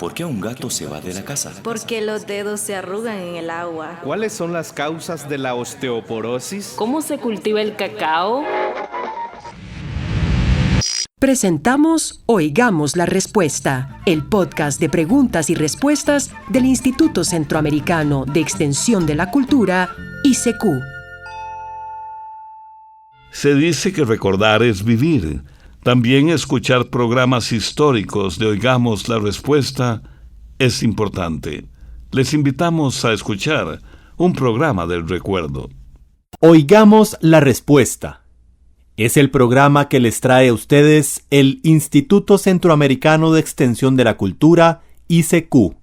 ¿Por qué un gato se va de la casa? Porque los dedos se arrugan en el agua. ¿Cuáles son las causas de la osteoporosis? ¿Cómo se cultiva el cacao? Presentamos Oigamos la Respuesta, el podcast de preguntas y respuestas del Instituto Centroamericano de Extensión de la Cultura, ICQ. Se dice que recordar es vivir. También escuchar programas históricos de Oigamos la Respuesta es importante. Les invitamos a escuchar un programa del recuerdo. Oigamos la Respuesta. Es el programa que les trae a ustedes el Instituto Centroamericano de Extensión de la Cultura, ICQ.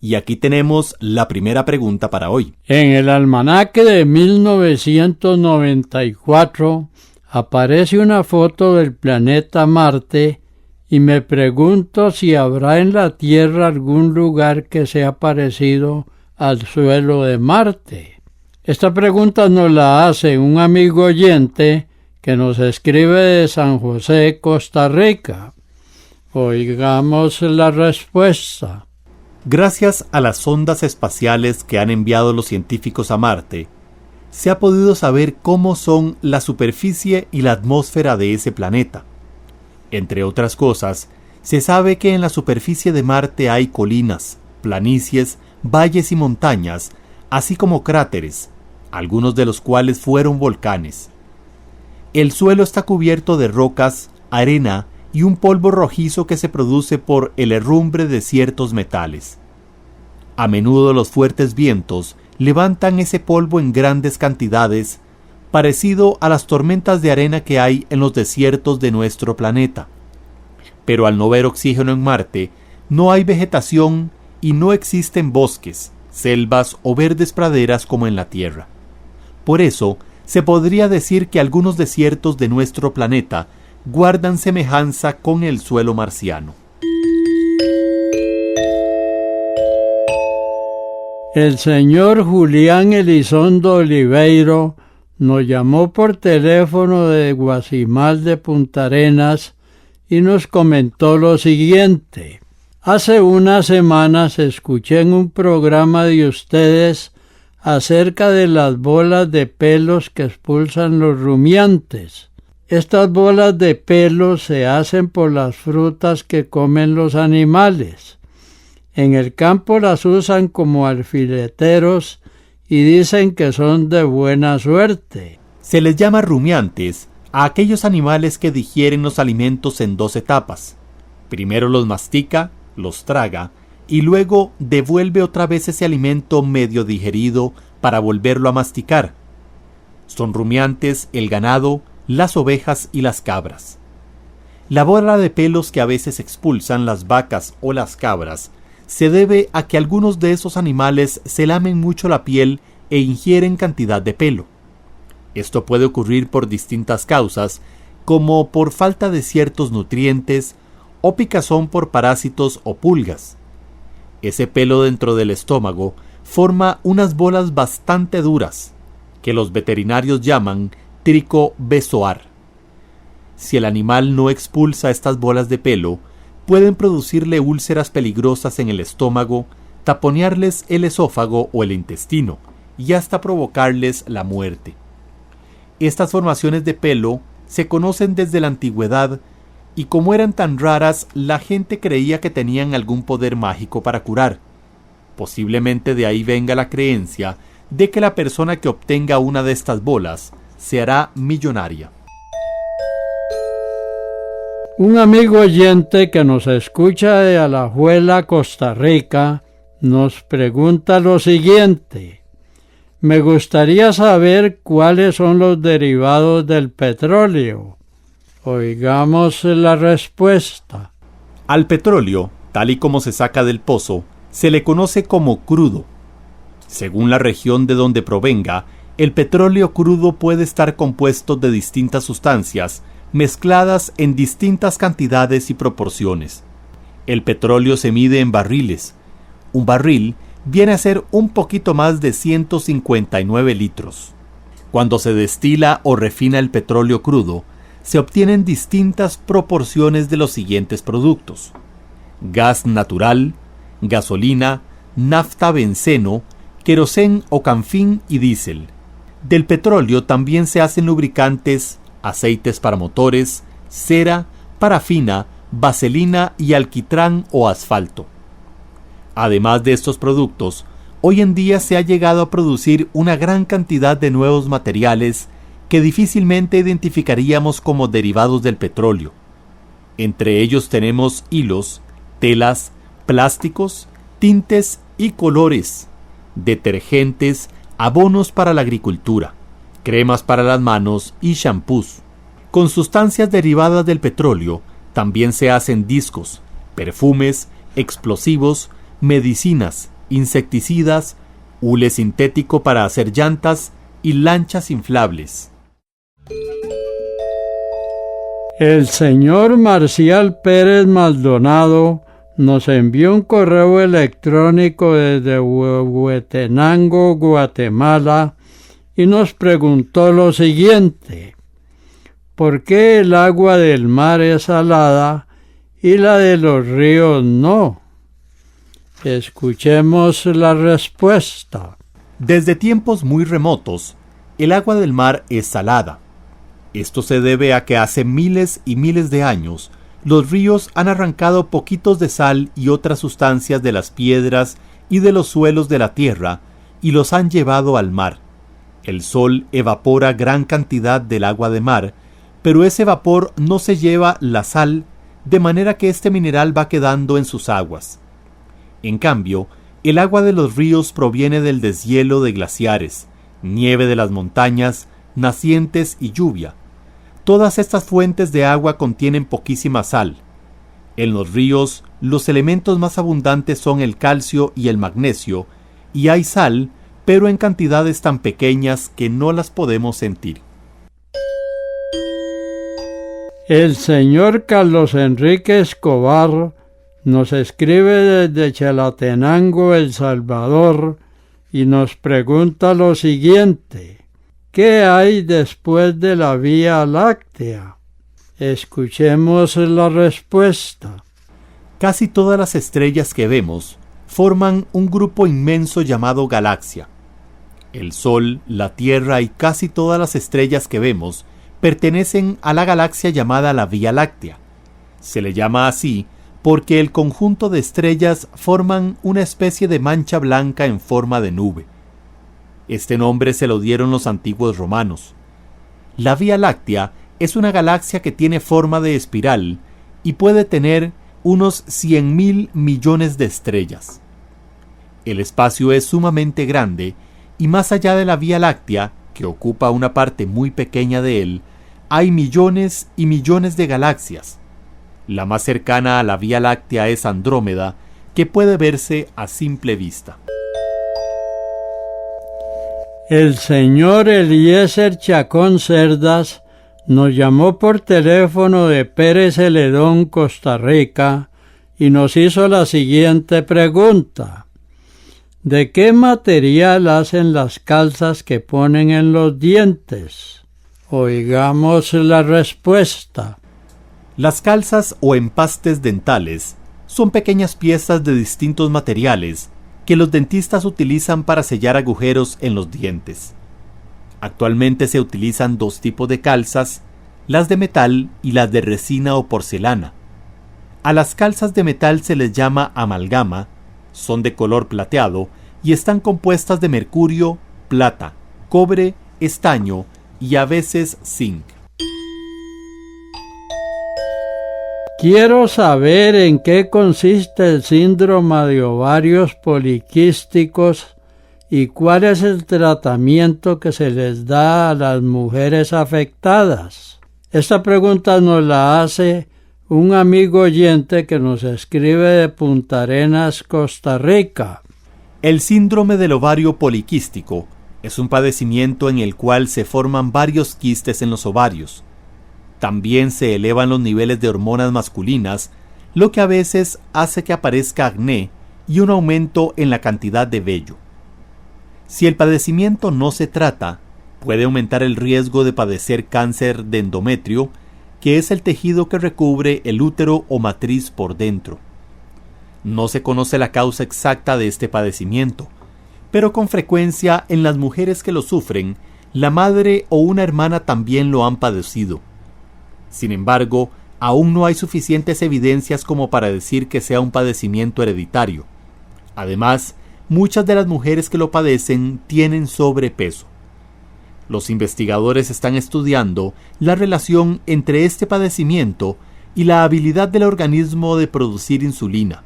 Y aquí tenemos la primera pregunta para hoy. En el almanaque de 1994 aparece una foto del planeta Marte y me pregunto si habrá en la Tierra algún lugar que sea parecido al suelo de Marte. Esta pregunta nos la hace un amigo oyente que nos escribe de San José, Costa Rica. Oigamos la respuesta. Gracias a las sondas espaciales que han enviado los científicos a Marte, se ha podido saber cómo son la superficie y la atmósfera de ese planeta. Entre otras cosas, se sabe que en la superficie de Marte hay colinas, planicies, valles y montañas, así como cráteres, algunos de los cuales fueron volcanes. El suelo está cubierto de rocas, arena y un polvo rojizo que se produce por el herrumbre de ciertos metales. A menudo los fuertes vientos levantan ese polvo en grandes cantidades, parecido a las tormentas de arena que hay en los desiertos de nuestro planeta. Pero al no haber oxígeno en Marte, no hay vegetación y no existen bosques, selvas o verdes praderas como en la Tierra. Por eso, se podría decir que algunos desiertos de nuestro planeta guardan semejanza con el suelo marciano. El señor Julián Elizondo Oliveiro nos llamó por teléfono de Guasimal de Punta Arenas y nos comentó lo siguiente. Hace unas semanas escuché en un programa de ustedes acerca de las bolas de pelos que expulsan los rumiantes. Estas bolas de pelos se hacen por las frutas que comen los animales. En el campo las usan como alfileteros y dicen que son de buena suerte. Se les llama rumiantes a aquellos animales que digieren los alimentos en dos etapas. Primero los mastica, los traga, y luego devuelve otra vez ese alimento medio digerido para volverlo a masticar. Son rumiantes el ganado, las ovejas y las cabras. La bola de pelos que a veces expulsan las vacas o las cabras se debe a que algunos de esos animales se lamen mucho la piel e ingieren cantidad de pelo. Esto puede ocurrir por distintas causas, como por falta de ciertos nutrientes o picazón por parásitos o pulgas. Ese pelo dentro del estómago forma unas bolas bastante duras, que los veterinarios llaman tricobezoar. Si el animal no expulsa estas bolas de pelo, pueden producirle úlceras peligrosas en el estómago, taponearles el esófago o el intestino, y hasta provocarles la muerte. Estas formaciones de pelo se conocen desde la antigüedad, y como eran tan raras, la gente creía que tenían algún poder mágico para curar. Posiblemente de ahí venga la creencia de que la persona que obtenga una de estas bolas se hará millonaria. Un amigo oyente que nos escucha de Alajuela, Costa Rica, nos pregunta lo siguiente. Me gustaría saber cuáles son los derivados del petróleo. Oigamos la respuesta. Al petróleo, tal y como se saca del pozo, se le conoce como crudo. Según la región de donde provenga, el petróleo crudo puede estar compuesto de distintas sustancias, mezcladas en distintas cantidades y proporciones. El petróleo se mide en barriles. Un barril viene a ser un poquito más de 159 litros. Cuando se destila o refina el petróleo crudo, se obtienen distintas proporciones de los siguientes productos: gas natural, gasolina, nafta benceno, querosén o canfín y diésel. Del petróleo también se hacen lubricantes, aceites para motores, cera, parafina, vaselina y alquitrán o asfalto. Además de estos productos, hoy en día se ha llegado a producir una gran cantidad de nuevos materiales que difícilmente identificaríamos como derivados del petróleo. Entre ellos tenemos hilos, telas, plásticos, tintes y colores, detergentes, abonos para la agricultura, cremas para las manos y shampoos. Con sustancias derivadas del petróleo también se hacen discos, perfumes, explosivos, medicinas, insecticidas, hule sintético para hacer llantas y lanchas inflables. El señor Marcial Pérez Maldonado nos envió un correo electrónico desde Huehuetenango, Guatemala, y nos preguntó lo siguiente: ¿por qué el agua del mar es salada y la de los ríos no? Escuchemos la respuesta. Desde tiempos muy remotos, el agua del mar es salada. Esto se debe a que hace miles y miles de años, los ríos han arrancado poquitos de sal y otras sustancias de las piedras y de los suelos de la tierra y los han llevado al mar. El sol evapora gran cantidad del agua de mar, pero ese vapor no se lleva la sal, de manera que este mineral va quedando en sus aguas. En cambio, el agua de los ríos proviene del deshielo de glaciares, nieve de las montañas, nacientes y lluvia. Todas estas fuentes de agua contienen poquísima sal. En los ríos, los elementos más abundantes son el calcio y el magnesio, y hay sal, pero en cantidades tan pequeñas que no las podemos sentir. El señor Carlos Enrique Escobar nos escribe desde Chalatenango, El Salvador, y nos pregunta lo siguiente: ¿qué hay después de la Vía Láctea? Escuchemos la respuesta. Casi todas las estrellas que vemos forman un grupo inmenso llamado galaxia. El Sol, la Tierra y casi todas las estrellas que vemos pertenecen a la galaxia llamada la Vía Láctea. Se le llama así porque el conjunto de estrellas forman una especie de mancha blanca en forma de nube. Este nombre se lo dieron los antiguos romanos. La Vía Láctea es una galaxia que tiene forma de espiral y puede tener unos 100.000 millones de estrellas. El espacio es sumamente grande y más allá de la Vía Láctea, que ocupa una parte muy pequeña de él, hay millones y millones de galaxias. La más cercana a la Vía Láctea es Andrómeda, que puede verse a simple vista. El señor Eliezer Chacón Cerdas nos llamó por teléfono de Pérez Celedón, Costa Rica, y nos hizo la siguiente pregunta: ¿de qué material hacen las calzas que ponen en los dientes? Oigamos la respuesta. Las calzas o empastes dentales son pequeñas piezas de distintos materiales que los dentistas utilizan para sellar agujeros en los dientes. Actualmente se utilizan dos tipos de calzas, las de metal y las de resina o porcelana. A las calzas de metal se les llama amalgama, son de color plateado y están compuestas de mercurio, plata, cobre, estaño y a veces zinc. Quiero saber en qué consiste el síndrome de ovarios poliquísticos y cuál es el tratamiento que se les da a las mujeres afectadas. Esta pregunta nos la hace un amigo oyente que nos escribe de Punta Arenas, Costa Rica. El síndrome del ovario poliquístico es un padecimiento en el cual se forman varios quistes en los ovarios. También se elevan los niveles de hormonas masculinas, lo que a veces hace que aparezca acné y un aumento en la cantidad de vello. Si el padecimiento no se trata, puede aumentar el riesgo de padecer cáncer de endometrio, que es el tejido que recubre el útero o matriz por dentro. No se conoce la causa exacta de este padecimiento, pero con frecuencia en las mujeres que lo sufren, la madre o una hermana también lo han padecido. Sin embargo, aún no hay suficientes evidencias como para decir que sea un padecimiento hereditario. Además, muchas de las mujeres que lo padecen tienen sobrepeso. Los investigadores están estudiando la relación entre este padecimiento y la habilidad del organismo de producir insulina.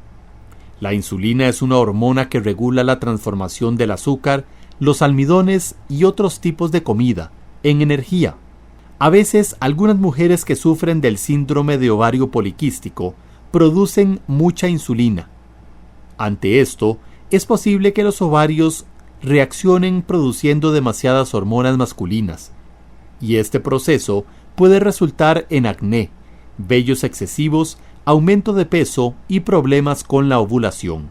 La insulina es una hormona que regula la transformación del azúcar, los almidones y otros tipos de comida en energía. A veces, algunas mujeres que sufren del síndrome de ovario poliquístico producen mucha insulina. Ante esto, es posible que los ovarios reaccionen produciendo demasiadas hormonas masculinas, y este proceso puede resultar en acné, vellos excesivos, aumento de peso y problemas con la ovulación.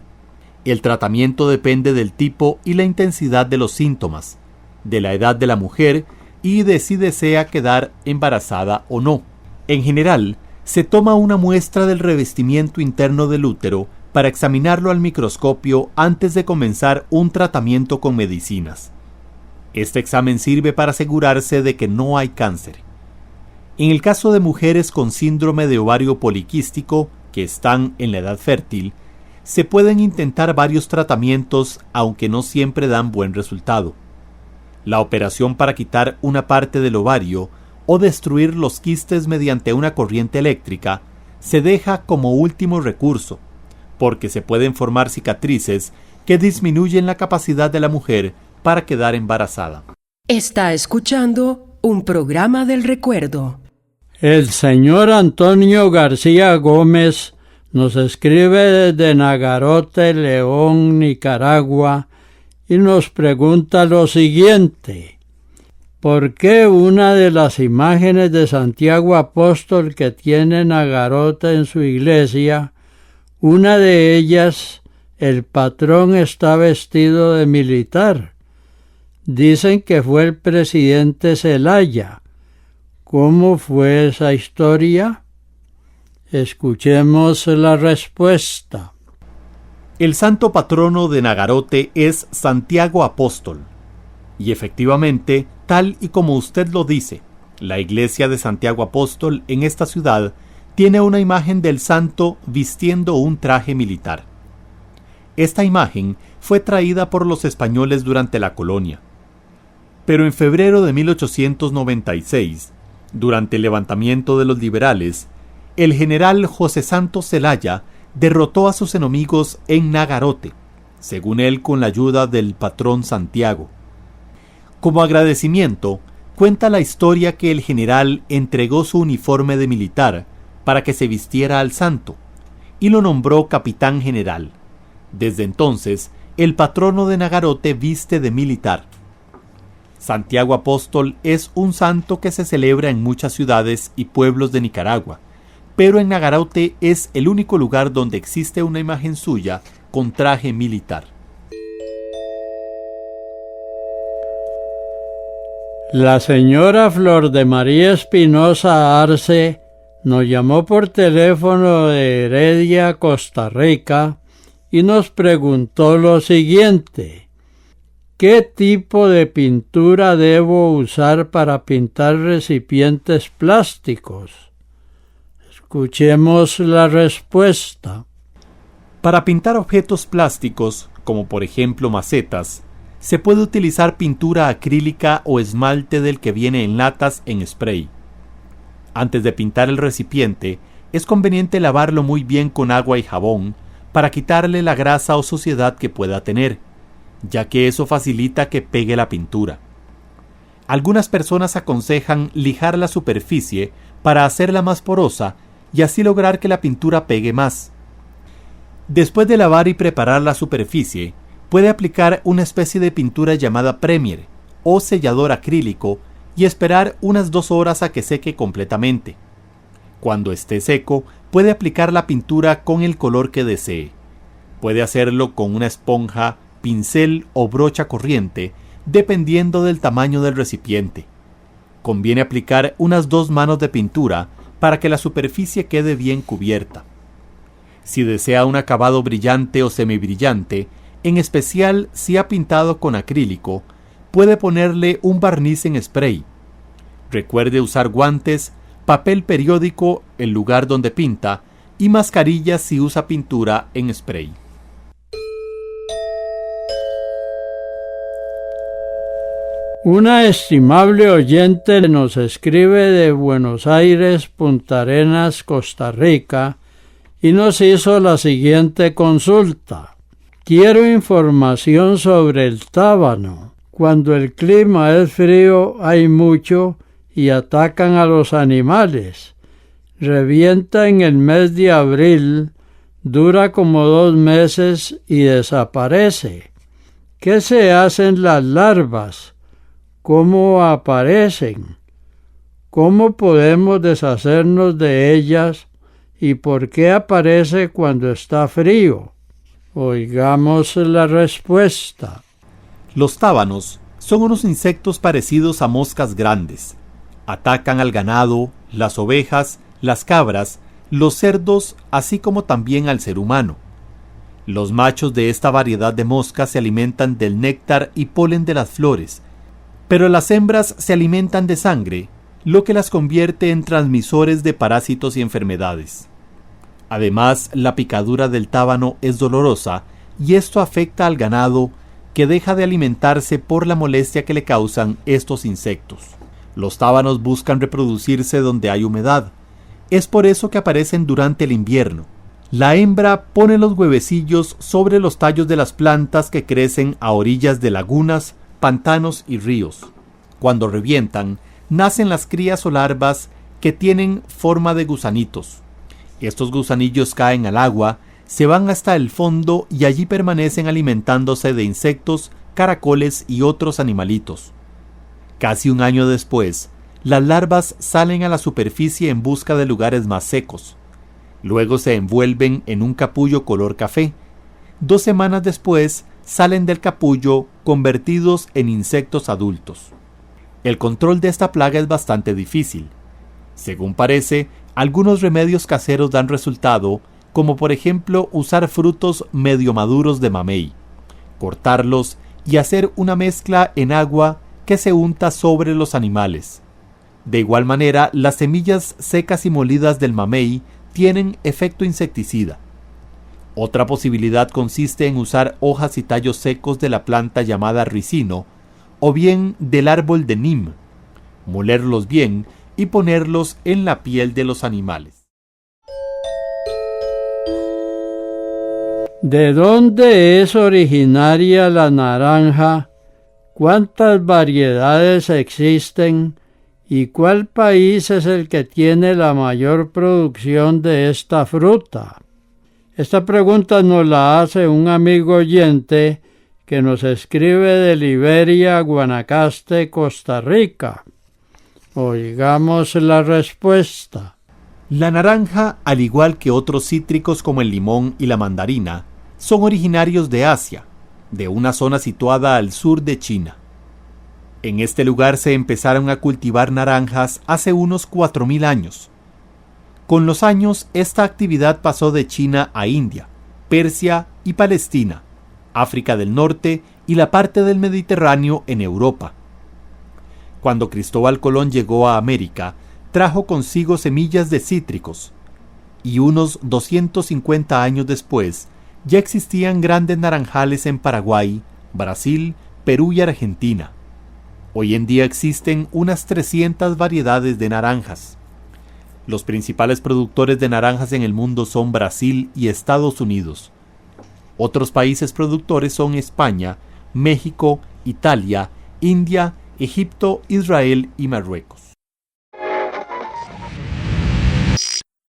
El tratamiento depende del tipo y la intensidad de los síntomas, de la edad de la mujer y de si desea quedar embarazada o no. En general, se toma una muestra del revestimiento interno del útero para examinarlo al microscopio antes de comenzar un tratamiento con medicinas. Este examen sirve para asegurarse de que no hay cáncer. En el caso de mujeres con síndrome de ovario poliquístico que están en la edad fértil, se pueden intentar varios tratamientos, aunque no siempre dan buen resultado. La operación para quitar una parte del ovario o destruir los quistes mediante una corriente eléctrica se deja como último recurso, porque se pueden formar cicatrices que disminuyen la capacidad de la mujer para quedar embarazada. Está escuchando un programa del recuerdo. El señor Antonio García Gómez nos escribe desde Nagarote, León, Nicaragua, y nos pregunta lo siguiente: ¿por qué una de las imágenes de Santiago Apóstol que tiene Nagarote en su iglesia, una de ellas, el patrón está vestido de militar? Dicen que fue el presidente Zelaya. ¿Cómo fue esa historia? Escuchemos la respuesta. El santo patrono de Nagarote es Santiago Apóstol. Y efectivamente, tal y como usted lo dice, la iglesia de Santiago Apóstol en esta ciudad tiene una imagen del santo vistiendo un traje militar. Esta imagen fue traída por los españoles durante la colonia. Pero en febrero de 1896, durante el levantamiento de los liberales, el general José Santos Zelaya derrotó a sus enemigos en Nagarote, según él con la ayuda del patrón Santiago. Como agradecimiento, cuenta la historia que el general entregó su uniforme de militar para que se vistiera al santo, y lo nombró capitán general. Desde entonces, el patrono de Nagarote viste de militar. Santiago Apóstol es un santo que se celebra en muchas ciudades y pueblos de Nicaragua, pero en Nagarote es el único lugar donde existe una imagen suya con traje militar. La señora Flor de María Espinosa Arce nos llamó por teléfono de Heredia, Costa Rica, y nos preguntó lo siguiente: ¿qué tipo de pintura debo usar para pintar recipientes plásticos? Escuchemos la respuesta. Para pintar objetos plásticos, como por ejemplo macetas, se puede utilizar pintura acrílica o esmalte del que viene en latas en spray. Antes de pintar el recipiente, es conveniente lavarlo muy bien con agua y jabón para quitarle la grasa o suciedad que pueda tener, ya que eso facilita que pegue la pintura. Algunas personas aconsejan lijar la superficie para hacerla más porosa y así lograr que la pintura pegue más. Después de lavar y preparar la superficie, puede aplicar una especie de pintura llamada Premier o sellador acrílico y esperar unas 2 horas a que seque completamente. Cuando esté seco, puede aplicar la pintura con el color que desee. Puede hacerlo con una esponja, pincel o brocha corriente, dependiendo del tamaño del recipiente. Conviene aplicar unas 2 manos de pintura para que la superficie quede bien cubierta. Si desea un acabado brillante o semibrillante, en especial si ha pintado con acrílico, puede ponerle un barniz en spray. Recuerde usar guantes, papel periódico en lugar donde pinta y mascarillas si usa pintura en spray. Una estimable oyente nos escribe de Buenos Aires, Punta Arenas, Costa Rica, y nos hizo la siguiente consulta. Quiero información sobre el tábano. Cuando el clima es frío hay mucho y atacan a los animales. Revienta en el mes de abril, dura como 2 meses y desaparece. ¿Qué se hacen las larvas? ¿Cómo aparecen? ¿Cómo podemos deshacernos de ellas? ¿Y por qué aparece cuando está frío? Oigamos la respuesta. Los tábanos son unos insectos parecidos a moscas grandes. Atacan al ganado, las ovejas, las cabras, los cerdos, así como también al ser humano. Los machos de esta variedad de moscas se alimentan del néctar y polen de las flores, pero las hembras se alimentan de sangre, lo que las convierte en transmisores de parásitos y enfermedades. Además, la picadura del tábano es dolorosa y esto afecta al ganado, que deja de alimentarse por la molestia que le causan estos insectos. Los tábanos buscan reproducirse donde hay humedad. Es por eso que aparecen durante el invierno. La hembra pone los huevecillos sobre los tallos de las plantas que crecen a orillas de lagunas, pantanos y ríos. Cuando revientan, nacen las crías o larvas que tienen forma de gusanitos. Estos gusanillos caen al agua, se van hasta el fondo y allí permanecen alimentándose de insectos, caracoles y otros animalitos. Casi un año después, las larvas salen a la superficie en busca de lugares más secos. Luego se envuelven en un capullo color café. 2 semanas después, salen del capullo convertidos en insectos adultos. El control de esta plaga es bastante difícil. Según parece, algunos remedios caseros dan resultado, como por ejemplo usar frutos medio maduros de mamey, cortarlos y hacer una mezcla en agua que se unta sobre los animales. De igual manera, las semillas secas y molidas del mamey tienen efecto insecticida. Otra posibilidad consiste en usar hojas y tallos secos de la planta llamada ricino, o bien del árbol de nim, molerlos bien y ponerlos en la piel de los animales. ¿De dónde es originaria la naranja? ¿Cuántas variedades existen? ¿Y cuál país es el que tiene la mayor producción de esta fruta? Esta pregunta nos la hace un amigo oyente que nos escribe de Liberia, Guanacaste, Costa Rica. Oigamos la respuesta. La naranja, al igual que otros cítricos como el limón y la mandarina, son originarios de Asia, de una zona situada al sur de China. En este lugar se empezaron a cultivar naranjas hace unos 4000 años. Con los años, esta actividad pasó de China a India, Persia y Palestina, África del Norte y la parte del Mediterráneo en Europa. Cuando Cristóbal Colón llegó a América, trajo consigo semillas de cítricos, y unos 250 años después, ya existían grandes naranjales en Paraguay, Brasil, Perú y Argentina. Hoy en día existen unas 300 variedades de naranjas. Los principales productores de naranjas en el mundo son Brasil y Estados Unidos. Otros países productores son España, México, Italia, India, Egipto, Israel y Marruecos.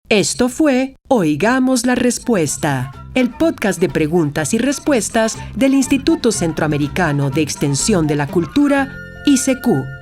Esto fue Oigamos la Respuesta, el podcast de preguntas y respuestas del Instituto Centroamericano de Extensión de la Cultura, ICQ.